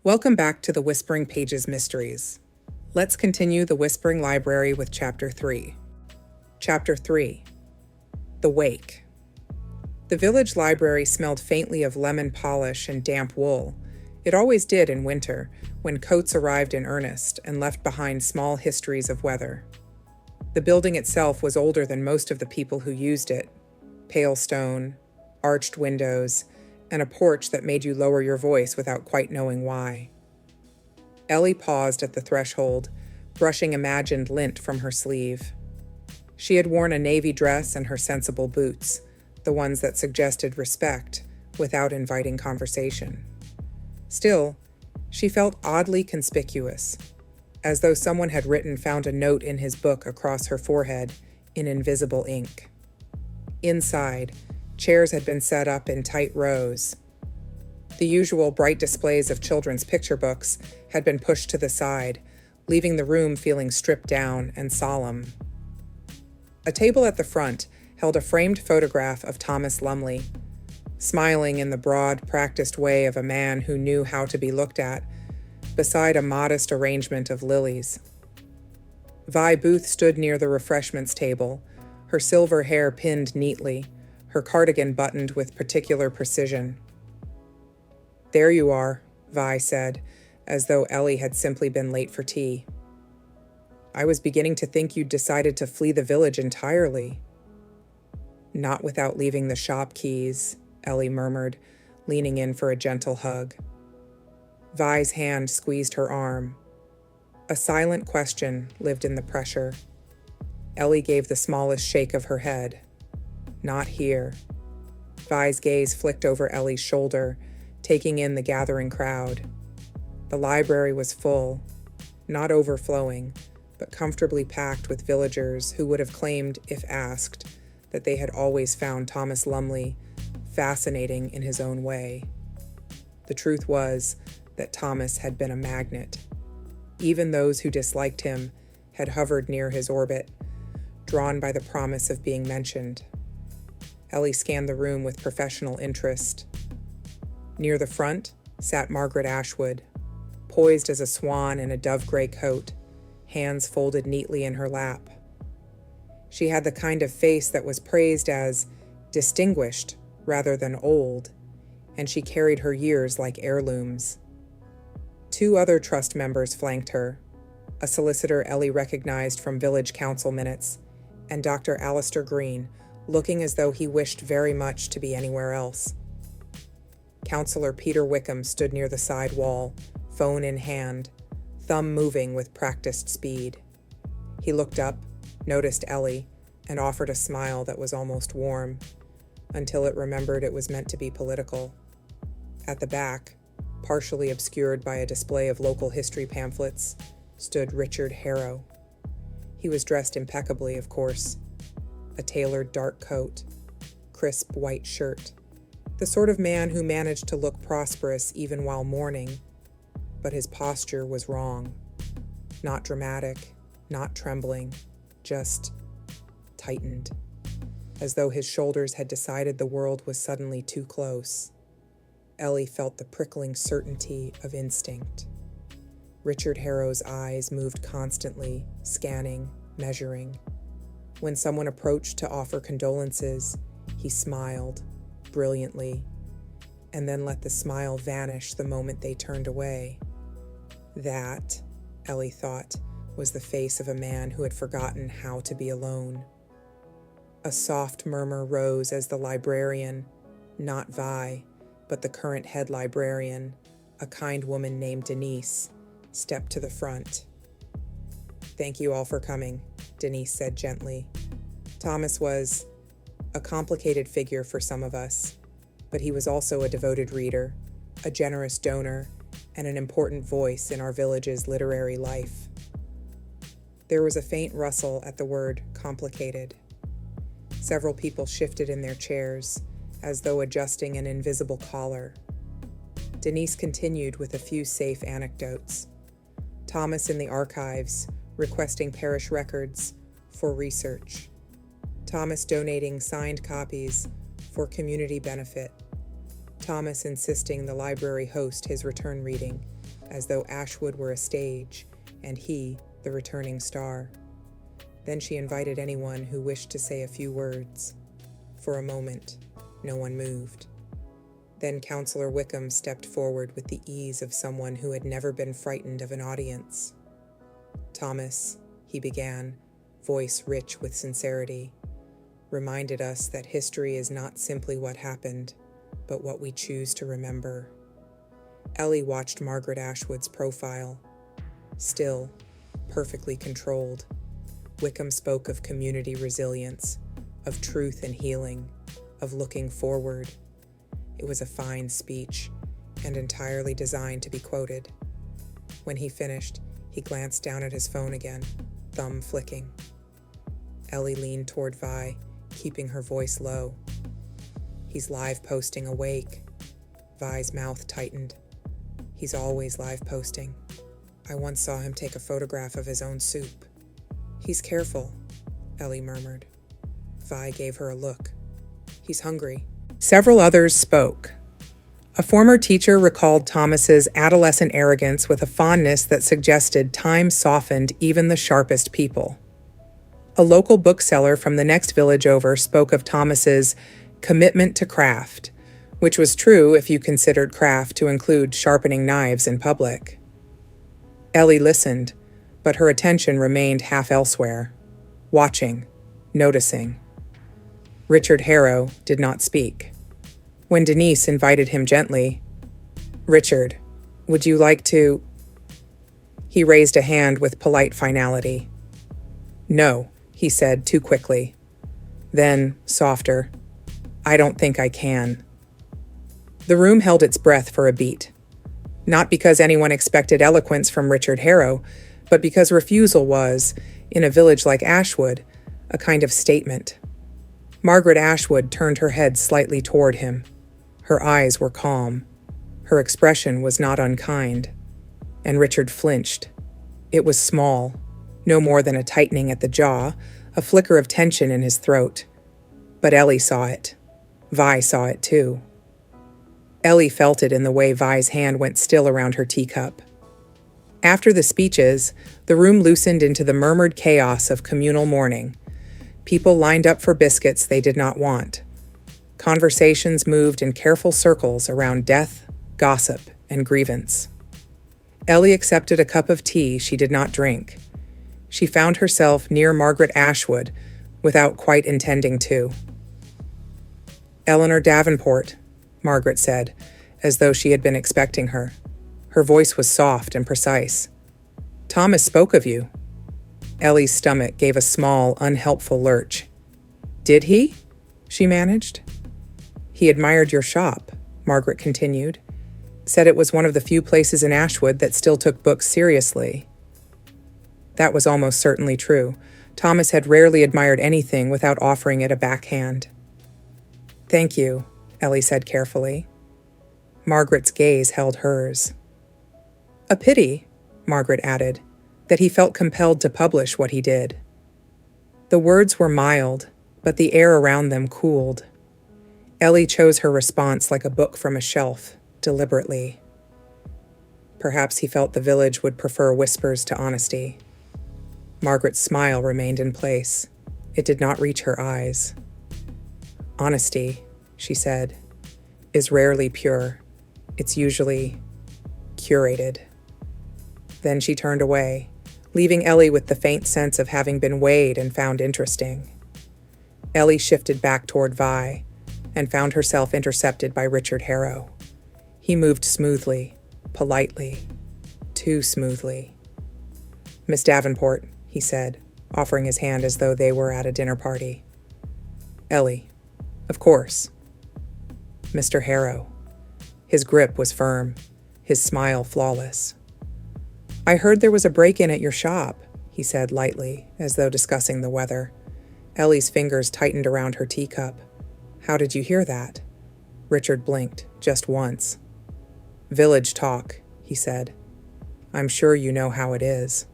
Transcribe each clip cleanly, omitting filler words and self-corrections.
Welcome back to the Whispering Pages Mysteries. Let's continue the Whispering Library with Chapter 3. Chapter 3. The Wake. The village library smelled faintly of lemon polish and damp wool. It always did in winter, when coats arrived in earnest and left behind small histories of weather. The building itself was older than most of the people who used it. Pale stone, arched windows, and a porch that made you lower your voice without quite knowing why. Ellie paused at the threshold, brushing imagined lint from her sleeve. She had worn a navy dress and her sensible boots, the ones that suggested respect without inviting conversation. Still, she felt oddly conspicuous, as though someone had found a note in his book across her forehead in invisible ink. Inside, chairs had been set up in tight rows. The usual bright displays of children's picture books had been pushed to the side, leaving the room feeling stripped down and solemn. A table at the front held a framed photograph of Thomas Lumley, smiling in the broad, practiced way of a man who knew how to be looked at, beside a modest arrangement of lilies. Vi Booth stood near the refreshments table, her silver hair pinned neatly, her cardigan buttoned with particular precision. "There you are," Vi said, as though Ellie had simply been late for tea. "I was beginning to think you'd decided to flee the village entirely." "Not without leaving the shop keys," Ellie murmured, leaning in for a gentle hug. Vi's hand squeezed her arm. A silent question lived in the pressure. Ellie gave the smallest shake of her head. "Not here." Vi's gaze flicked over Ellie's shoulder, taking in the gathering crowd. The library was full, not overflowing, but comfortably packed with villagers who would have claimed, if asked, that they had always found Thomas Lumley fascinating in his own way. The truth was that Thomas had been a magnet. Even those who disliked him had hovered near his orbit, drawn by the promise of being mentioned. Ellie scanned the room with professional interest. Near the front sat Margaret Ashwood, poised as a swan in a dove-gray coat, hands folded neatly in her lap. She had the kind of face that was praised as distinguished rather than old, and she carried her years like heirlooms. Two other trust members flanked her, a solicitor Ellie recognized from village council minutes, and Dr. Alistair Green, looking as though he wished very much to be anywhere else. Councillor Peter Wickham stood near the side wall, phone in hand, thumb moving with practiced speed. He looked up, noticed Ellie, and offered a smile that was almost warm, until it remembered it was meant to be political. At the back, partially obscured by a display of local history pamphlets, stood Richard Harrow. He was dressed impeccably, of course. A tailored dark coat, crisp white shirt. The sort of man who managed to look prosperous even while mourning, but his posture was wrong. Not dramatic, not trembling, just tightened, as though his shoulders had decided the world was suddenly too close. Ellie felt the prickling certainty of instinct. Richard Harrow's eyes moved constantly, scanning, measuring. When someone approached to offer condolences, he smiled, brilliantly, and then let the smile vanish the moment they turned away. That, Ellie thought, was the face of a man who had forgotten how to be alone. A soft murmur rose as the librarian, not Vi, but the current head librarian, a kind woman named Denise, stepped to the front. "Thank you all for coming," Denise said gently. Thomas was a complicated figure for some of us, but he was also a devoted reader, a generous donor, and an important voice in our village's literary life. There was a faint rustle at the word complicated. Several people shifted in their chairs, as though adjusting an invisible collar. Denise continued with a few safe anecdotes. Thomas in the archives, requesting parish records for research. Thomas donating signed copies for community benefit. Thomas insisting the library host his return reading, as though Ashwood were a stage, and he, the returning star. Then she invited anyone who wished to say a few words. For a moment, no one moved. Then Counselor Wickham stepped forward with the ease of someone who had never been frightened of an audience. "Thomas," he began, voice rich with sincerity, reminded us that history is not simply what happened, but what we choose to remember. Ellie watched Margaret Ashwood's profile. Still, perfectly controlled, Wickham spoke of community resilience, of truth and healing, of looking forward. It was a fine speech, and entirely designed to be quoted. When he finished, he glanced down at his phone again, thumb flicking. Ellie leaned toward Vi, keeping her voice low. "He's live posting a wake." Vi's mouth tightened. "He's always live posting. I once saw him take a photograph of his own soup." "He's careful," Ellie murmured. Vi gave her a look. "He's hungry." Several others spoke. A former teacher recalled Thomas's adolescent arrogance with a fondness that suggested time softened even the sharpest people. A local bookseller from the next village over spoke of Thomas's commitment to craft, which was true if you considered craft to include sharpening knives in public. Ellie listened, but her attention remained half elsewhere, watching, noticing. Richard Harrow did not speak. When Denise invited him gently, "Richard, would you like to—" He raised a hand with polite finality. "No," he said too quickly. Then, softer, "I don't think I can." The room held its breath for a beat. Not because anyone expected eloquence from Richard Harrow, but because refusal was, in a village like Ashwood, a kind of statement. Margaret Ashwood turned her head slightly toward him. Her eyes were calm. Her expression was not unkind. And Richard flinched. It was small, no more than a tightening at the jaw, a flicker of tension in his throat. But Ellie saw it. Vi saw it too. Ellie felt it in the way Vi's hand went still around her teacup. After the speeches, the room loosened into the murmured chaos of communal mourning. People lined up for biscuits they did not want. Conversations moved in careful circles around death, gossip, and grievance. Ellie accepted a cup of tea she did not drink. She found herself near Margaret Ashwood without quite intending to. "Eleanor Davenport," Margaret said, as though she had been expecting her. Her voice was soft and precise. "Thomas spoke of you." Ellie's stomach gave a small, unhelpful lurch. "Did he?" she managed. "He admired your shop," Margaret continued. "Said it was one of the few places in Ashwood that still took books seriously." That was almost certainly true. Thomas had rarely admired anything without offering it a backhand. "Thank you," Ellie said carefully. Margaret's gaze held hers. "A pity," Margaret added, "that he felt compelled to publish what he did." The words were mild, but the air around them cooled. Ellie chose her response like a book from a shelf, deliberately. Perhaps he felt the village would prefer whispers to honesty. Margaret's smile remained in place. It did not reach her eyes. "Honesty," she said, "is rarely pure. It's usually curated." Then she turned away, leaving Ellie with the faint sense of having been weighed and found interesting. Ellie shifted back toward Vi and found herself intercepted by Richard Harrow. He moved smoothly, politely, too smoothly. "Miss Davenport," he said, offering his hand as though they were at a dinner party. "Ellie, of course." "Mr. Harrow." His grip was firm, his smile flawless. "I heard there was a break-in at your shop," he said lightly, as though discussing the weather. Ellie's fingers tightened around her teacup. "How did you hear that?" Richard blinked, just once. "Village talk," he said. "I'm sure you know how it is."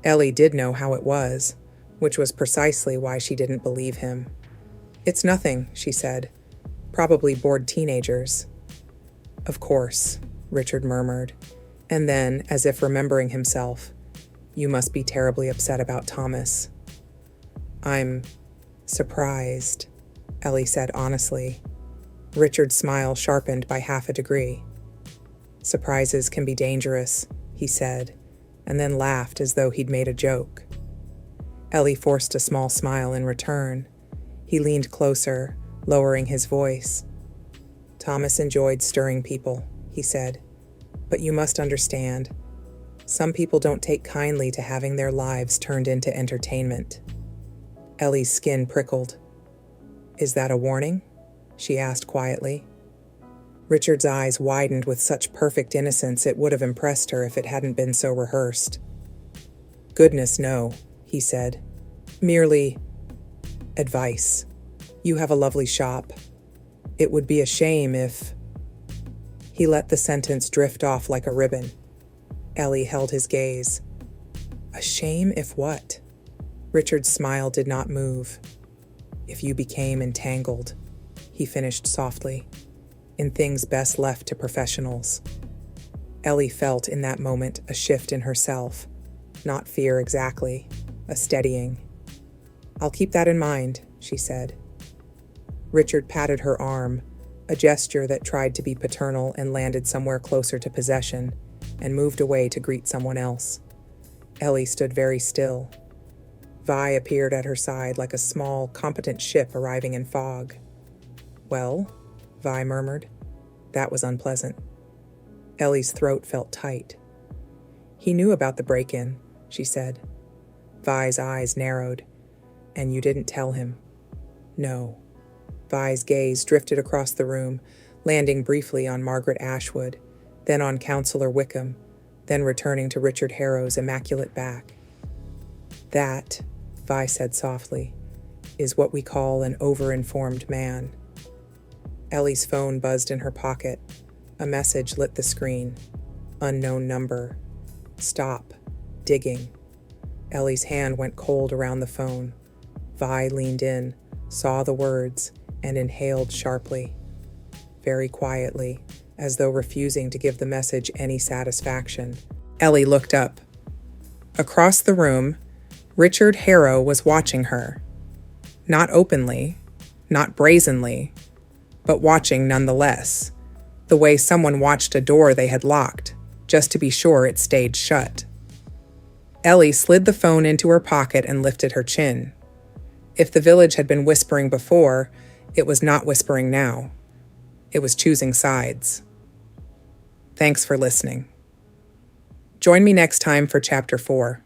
Ellie did know how it was, which was precisely why she didn't believe him. "It's nothing," she said. "Probably bored teenagers." "Of course," Richard murmured. And then, as if remembering himself, "You must be terribly upset about Thomas." "I'm surprised," Ellie said honestly. Richard's smile sharpened by half a degree. "Surprises can be dangerous," he said, and then laughed as though he'd made a joke. Ellie forced a small smile in return. He leaned closer, lowering his voice. "Thomas enjoyed stirring people," he said. "But you must understand, some people don't take kindly to having their lives turned into entertainment." Ellie's skin prickled. "Is that a warning?" she asked quietly. Richard's eyes widened with such perfect innocence it would have impressed her if it hadn't been so rehearsed. "Goodness, no," he said. "Merely advice. You have a lovely shop. It would be a shame if—" He let the sentence drift off like a ribbon. Ellie held his gaze. "A shame if what?" Richard's smile did not move. "If you became entangled," he finished softly, "in things best left to professionals." Ellie felt in that moment a shift in herself. Not fear exactly, a steadying. "I'll keep that in mind," she said. Richard patted her arm, a gesture that tried to be paternal and landed somewhere closer to possession, and moved away to greet someone else. Ellie stood very still. Vi appeared at her side like a small, competent ship arriving in fog. "Well?" Vi murmured. That was unpleasant. Ellie's throat felt tight. "He knew about the break-in," she said. Vi's eyes narrowed. "And you didn't tell him?" "No." Vi's gaze drifted across the room, landing briefly on Margaret Ashwood, then on Counselor Wickham, then returning to Richard Harrow's immaculate back. "That," Vi said softly, "is what we call an over-informed man." Ellie's phone buzzed in her pocket. A message lit the screen. Unknown number. "Stop. Digging." Ellie's hand went cold around the phone. Vi leaned in, saw the words, and inhaled sharply. Very quietly, as though refusing to give the message any satisfaction, Ellie looked up. Across the room, Richard Harrow was watching her. Not openly, not brazenly, but watching nonetheless, the way someone watched a door they had locked, just to be sure it stayed shut. Ellie slid the phone into her pocket and lifted her chin. If the village had been whispering before, it was not whispering now. It was choosing sides. Thanks for listening. Join me next time for Chapter 4.